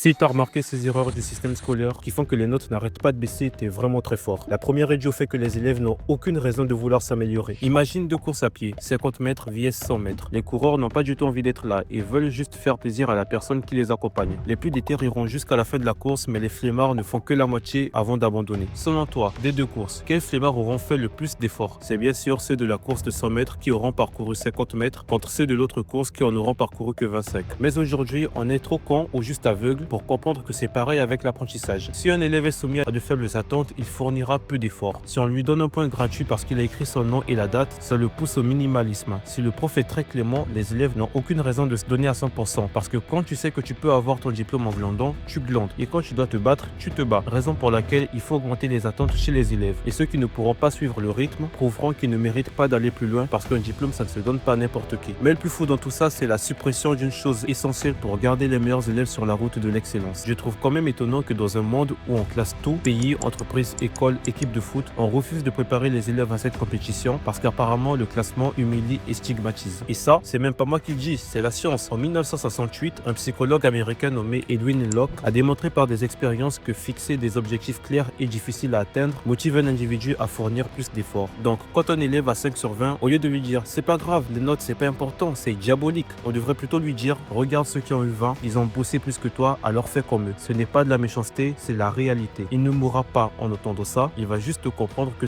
Si tu as remarqué ces erreurs du système scolaire qui font que les notes n'arrêtent pas de baisser, tu es vraiment très fort. La première est due au fait que les élèves n'ont aucune raison de vouloir s'améliorer. Imagine deux courses à pied, 50 mètres vs 100 mètres. Les coureurs n'ont pas du tout envie d'être là et veulent juste faire plaisir à la personne qui les accompagne. Les plus déter iront jusqu'à la fin de la course, mais les flemmards ne font que la moitié avant d'abandonner. Selon toi, des deux courses, quels flemmards auront fait le plus d'efforts? C'est bien sûr ceux de la course de 100 mètres qui auront parcouru 50 mètres contre ceux de l'autre course qui en auront parcouru que 25. Mais aujourd'hui, on est trop con ou juste aveugle pour comprendre que c'est pareil avec l'apprentissage. Si un élève est soumis à de faibles attentes, il fournira peu d'efforts. Si on lui donne un point gratuit parce qu'il a écrit son nom et la date, ça le pousse au minimalisme. Si le prof est très clément, les élèves n'ont aucune raison de se donner à 100%. Parce que quand tu sais que tu peux avoir ton diplôme en glandant, tu glandes. Et quand tu dois te battre, tu te bats. Raison pour laquelle il faut augmenter les attentes chez les élèves. Et ceux qui ne pourront pas suivre le rythme prouveront qu'ils ne méritent pas d'aller plus loin parce qu'un diplôme, ça ne se donne pas à n'importe qui. Mais le plus fou dans tout ça, c'est la suppression d'une chose essentielle pour garder les meilleurs élèves sur la route de l'excellence. Je trouve quand même étonnant que dans un monde où on classe tout, pays, entreprise, école, équipe de foot, on refuse de préparer les élèves à cette compétition parce qu'apparemment le classement humilie et stigmatise. Et ça, c'est même pas moi qui le dis, c'est la science. En 1968, un psychologue américain nommé Edwin Locke a démontré par des expériences que fixer des objectifs clairs et difficiles à atteindre motive un individu à fournir plus d'efforts. Donc, quand un élève a 5 sur 20, au lieu de lui dire c'est pas grave, les notes c'est pas important, c'est diabolique, on devrait plutôt lui dire regarde ceux qui ont eu 20, ils ont bossé plus que toi, alors fais comme eux. Ce n'est pas de la méchanceté, c'est la réalité. Il ne mourra pas en entendant ça, il va juste comprendre que